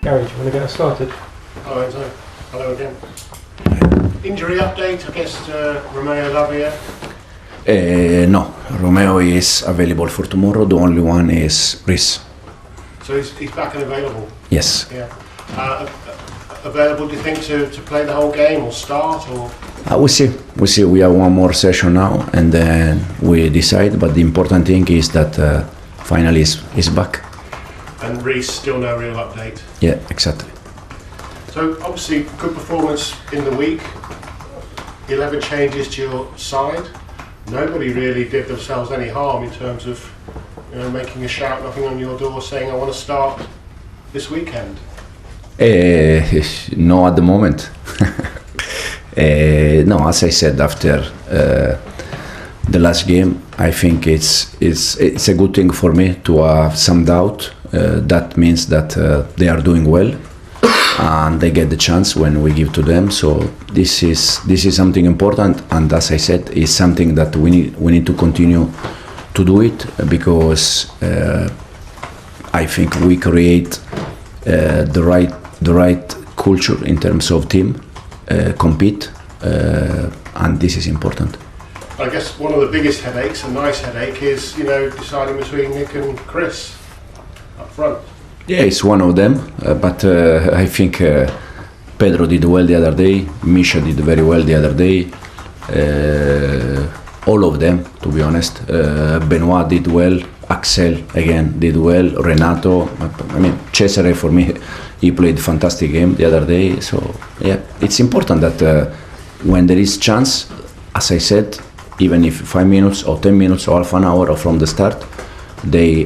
Gary, do you want to get us started? Hello Enzo. Hello again. Injury update, I guess, Romeo Lavia? No, Romeo is available for tomorrow. The only one is Reece. So he's back and available? Yes. Yeah. Available, do you think, to play the whole game or start? Or? We see. We have one more session now and then we decide. But the important thing is that finally is back. And Reece, still no real update? Yeah, exactly. So obviously good performance in the week. 11 changes to your side. Nobody really did themselves any harm in terms of, making a shout, knocking on your door, saying I want to start this weekend. No, at the moment. No, as I said, after the last game, I think it's a good thing for me to have some doubt. That means that they are doing well and they get the chance when we give to them. So this is something important, and as I said, it's something that we need to continue to do it, because I think we create the right culture in terms of team, compete, and this is important. I guess one of the biggest headaches, a nice headache, is deciding between Nick and Chris up front. Yeah, it's one of them, but I think Pedro did well the other day, Misha did very well the other day, all of them, to be honest. Benoit did well, Axel again did well, Renato, Cesare, for me, he played a fantastic game the other day. So yeah, it's important that when there is chance, as I said, even if 5 minutes or 10 minutes or half an hour or from the start, they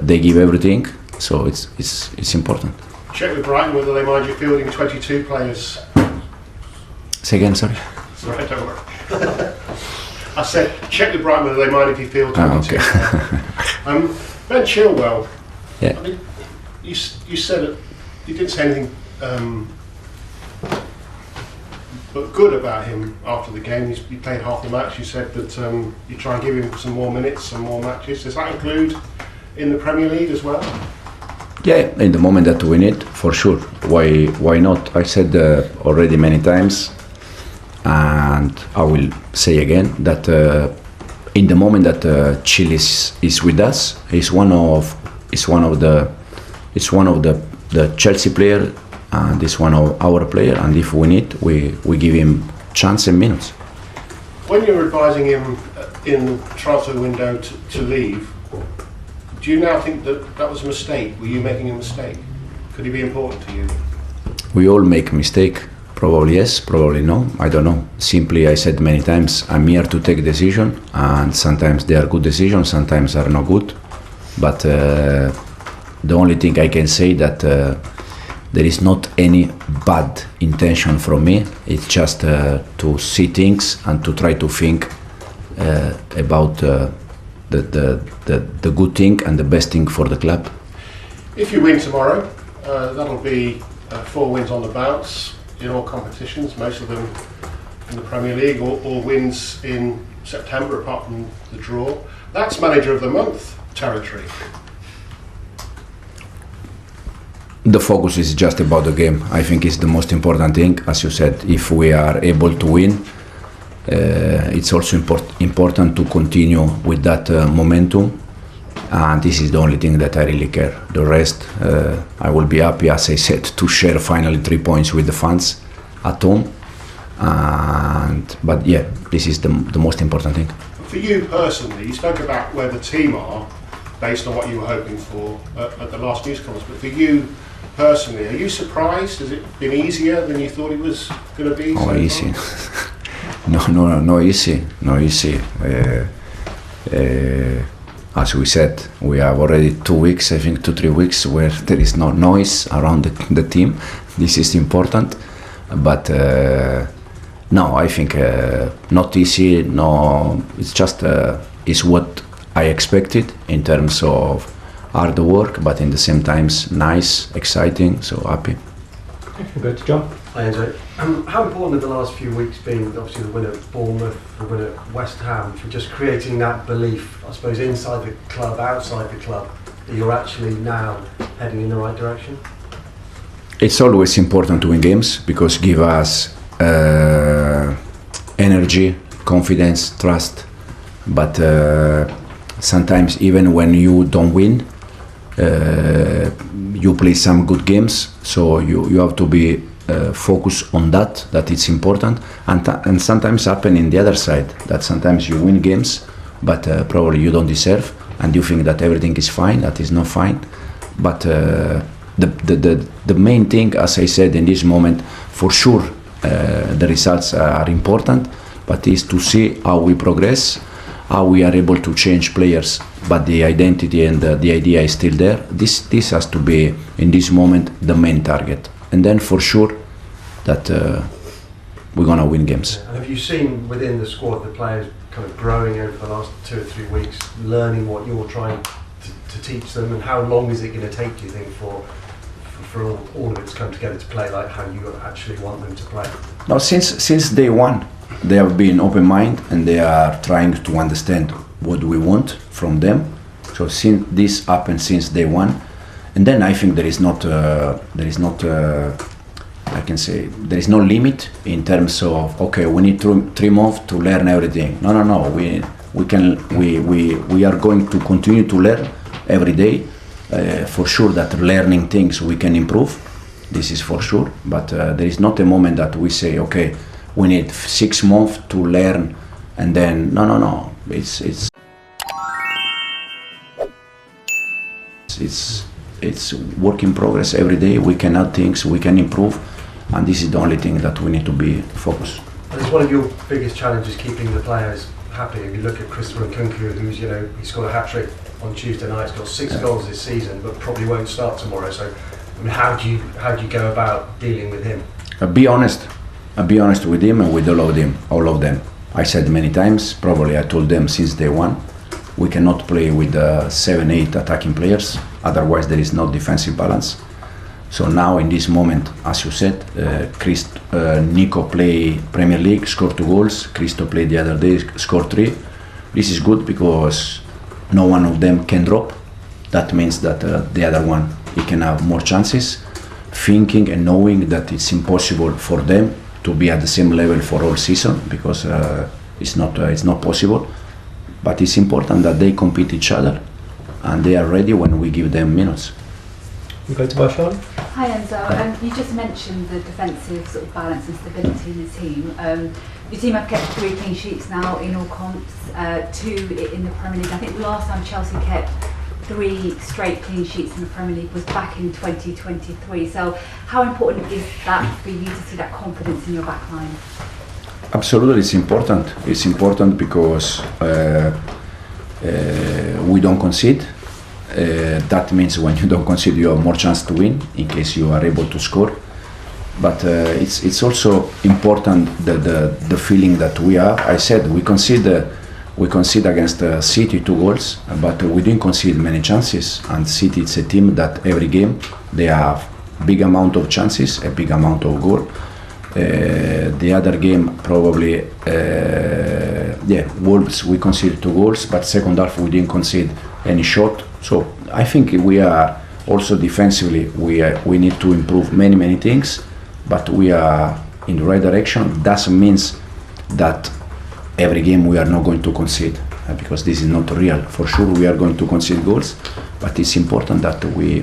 give everything. So it's important. Check with Brighton whether they mind you fielding 22 players. Say again, sorry. Sorry, don't worry. I said check with Brighton whether they mind if you field 22. Okay. Ben Chilwell. Yeah. I mean, you said you didn't say anything but good about him after the game. He played half the match. You said that you try and give him some more minutes, some more matches. Does that include in the Premier League as well? Yeah, in the moment that we need, for sure. Why not? I said already many times, and I will say again that in the moment that Chile is with us, he's one of the Chelsea player, and is one of our player. And if we need, we give him chance and minutes. When you're advising him in the transfer window to leave, do you now think that was a mistake? Were you making a mistake? Could he be important to you? We all make mistake. Probably yes, probably no. I don't know. Simply, I said many times, I'm here to take decision, and sometimes they are good decisions, sometimes are not good. But the only thing I can say that there is not any bad intention from me. It's just to see things and to try to think about the good thing and the best thing for the club. If you win tomorrow, that'll be 4 wins on the bounce in all competitions, most of them in the Premier League, or wins in September apart from the draw. That's Manager of the Month territory. The focus is just about the game. I think it's the most important thing. As you said, if we are able to win, it's also important to continue with that momentum, and this is the only thing that I really care. The rest, I will be happy, as I said, to share finally 3 points with the fans at home. But yeah, this is the most important thing. For you personally, you spoke about where the team are based on what you were hoping for at the last news conference, but for you personally, are you surprised? Has it been easier than you thought it was going to be? Oh, easy. No easy. As we said, we have already 2 weeks, I think 2-3 weeks, where there is no noise around the team. This is important, but no, I think not easy. No, it's just it's what I expected in terms of hard work, but in the same times nice, exciting, so happy. We'll go to John. Hi Enzo. How important have the last few weeks been, obviously the win at Bournemouth, the win at West Ham, for just creating that belief, I suppose, inside the club, outside the club, that you're actually now heading in the right direction? It's always important to win games because give us energy, confidence, trust. But sometimes even when you don't win, you play some good games. So you have to be focused on that. That it's important. And sometimes happen in the other side that sometimes you win games, but probably you don't deserve, and you think that everything is fine. That is not fine. But the main thing, as I said in this moment, for sure, the results are important, but is to see how we progress, how we are able to change players, but the identity and the idea is still there. This has to be, in this moment, the main target. And then for sure that we're going to win games. And have you seen within the squad the players kind of growing over the last 2 or 3 weeks, learning what you're trying to teach them, and how long is it going to take, do you think, for all of it to come together to play like how you actually want them to play? Now, since day one, they have been open mind and they are trying to understand what we want from them. So since this happened since day one, and then I think there is not I can say there is no limit in terms of okay, we need 3 months to learn everything. No. We are going to continue to learn every day. For sure that learning things we can improve. This is for sure. But there is not a moment that we say okay, we need 6 months to learn, and then no. It's work in progress every day. We can add things, we can improve, and this is the only thing that we need to be focused. And it's one of your biggest challenges, keeping the players happy. If you look at Christopher Nkunku, who's he scored a hat-trick on Tuesday night. He's got 6 goals this season, but probably won't start tomorrow. So, I mean, how do you go about dealing with him? Be honest with him and with all of them. I said many times, probably I told them since day one, we cannot play with 7-8 attacking players, otherwise there is no defensive balance. So now in this moment, as you said, Nico play Premier League, scored 2 goals, Christo played the other day, scored 3. This is good because no one of them can drop. That means that the other one, he can have more chances, thinking and knowing that it's impossible for them to be at the same level for all season, because it's not possible. But it's important that they compete each other and they are ready when we give them minutes. We go to Barcelona. Hi Enzo, you just mentioned the defensive sort of balance and stability in the team. Your team have kept 3 clean sheets now in all comps, 2 in the Premier League. I think the last time Chelsea kept 3 straight clean sheets in the Premier League was back in 2023. So how important is that for you to see that confidence in your back line? Absolutely, it's important. It's important because we don't concede. That means when you don't concede, you have more chance to win in case you are able to score. But it's also important the feeling that we are. I said we concede against City 2 goals, but we didn't concede many chances. And City, it's a team that every game they have big amount of chances, a big amount of goal. The other game probably, Wolves, we conceded 2 goals, but second half we didn't concede any shot. So I think we are also defensively, we need to improve many things, but we are in the right direction. Doesn't mean that every game we are not going to concede, because this is not real. For sure we are going to concede goals, but it's important that we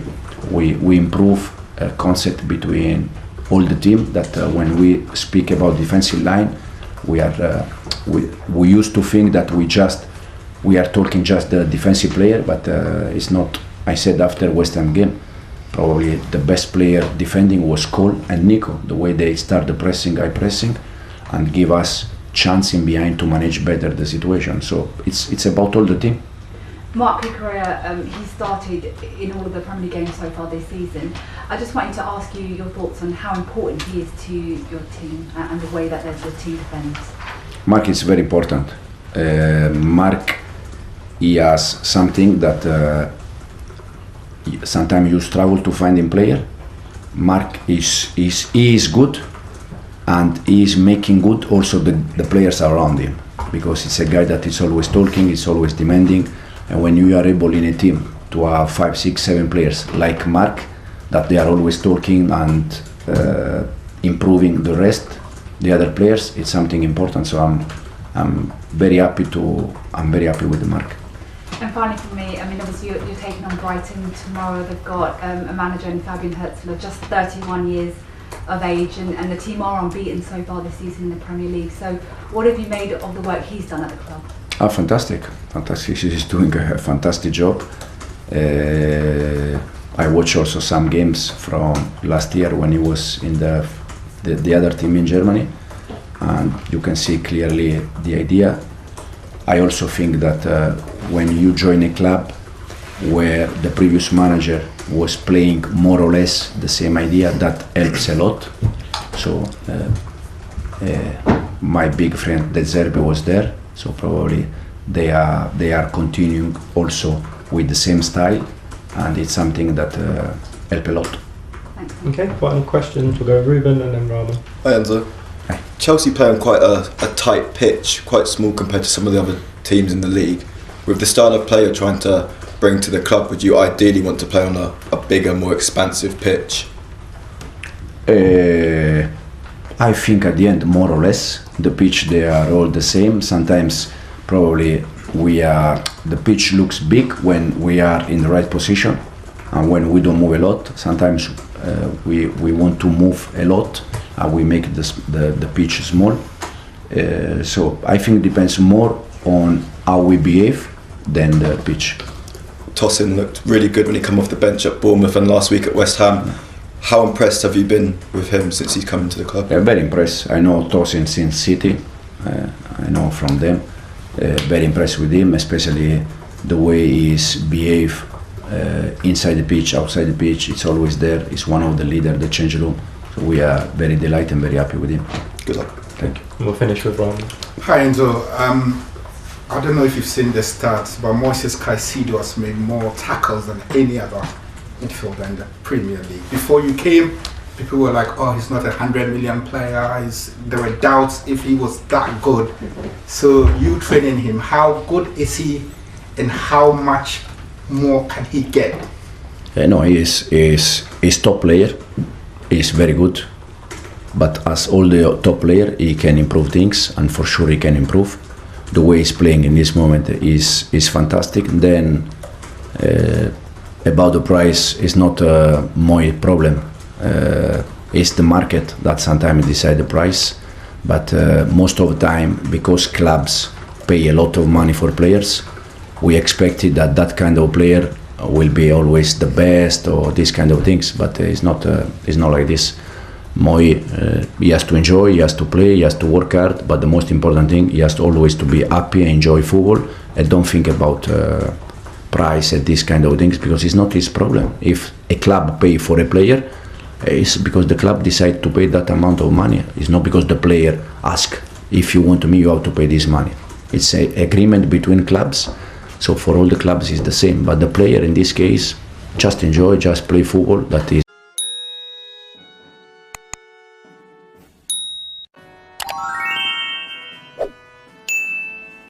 improve a concept between all the team, that when we speak about defensive line, we used to think that we are talking just the defensive player, but it's not. I said after West Ham game, probably the best player defending was Cole and Nico, the way they start the pressing, high pressing, and give us chance in behind to manage better the situation. So it's about all the team. Marc Cucurella, he started in all of the Premier League games so far this season. I just wanted to ask you your thoughts on how important he is to your team and the way that the team defends. Marc is very important. Marc, he has something that sometimes you struggle to find in player. Marc is good, and he is making good also the players around him, because it's a guy that is always talking, is always demanding. And when you are able in a team to have 5, 6, 7 players like Marc, that they are always talking and improving the rest, the other players. It's something important. So I'm very happy with the Marc. And finally for me, I mean, obviously you're taking on Brighton tomorrow. They've got a manager in Fabian Hurzeler, just 31 years of age, and the team are unbeaten so far this season in the Premier League. So what have you made of the work he's done at the club? Fantastic. He's doing a fantastic job. I watched also some games from last year when he was in the other team in Germany, and you can see clearly the idea. I also think that when you join a club where the previous manager was playing more or less the same idea, that helps a lot. So my big friend De Zerbi was there, so probably they are continuing also with the same style, and it's something that help a lot. Thanks. Okay, final question. We'll go Ruben and then Rama. Hi Enzo. Hi. Chelsea play on quite a tight pitch, quite small compared to some of the other teams in the league. With the style of play you're trying to bring to the club, would you ideally want to play on a bigger, more expansive pitch? I think at the end, more or less, the pitch, they are all the same. Sometimes probably the pitch looks big when we are in the right position and when we don't move a lot. Sometimes we want to move a lot and we make the pitch small. So I think it depends more on how we behave than the pitch. Tosin looked really good when he came off the bench at Bournemouth and last week at West Ham. How impressed have you been with him since he's come into the club? Very impressed. I know Tosin since City. I know from them. Very impressed with him, especially the way he's behave inside the pitch, outside the pitch. It's always there. He's one of the leaders, the change room. So we are very delighted and very happy with him. Good luck. Thank you. And we'll finish with Rama. Hi Enzo, I don't know if you've seen the stats, but Moises Caicedo has made more tackles than any other midfielder in the Premier League. Before you came, people were like, oh, he's not a 100 million player. There were doubts if he was that good. So you training him, how good is he and how much more can he get? No, he's top player. He's very good. But as all the top player, he can improve things, and for sure he can improve. The way he's playing in this moment is fantastic. Then about the price is not my problem. It's the market that sometimes decide the price. But most of the time, because clubs pay a lot of money for players, we expected that kind of player will be always the best or these kind of things. But it's not like this. He has to enjoy, he has to play, he has to work hard, but the most important thing, he has to always to be happy and enjoy football and don't think about price and these kind of things, because it's not his problem. If a club pay for a player, it's because the club decide to pay that amount of money. It's not because the player ask, if you want me, you have to pay this money. It's an agreement between clubs, so for all the clubs it's the same, but the player in this case, just enjoy, just play football, that is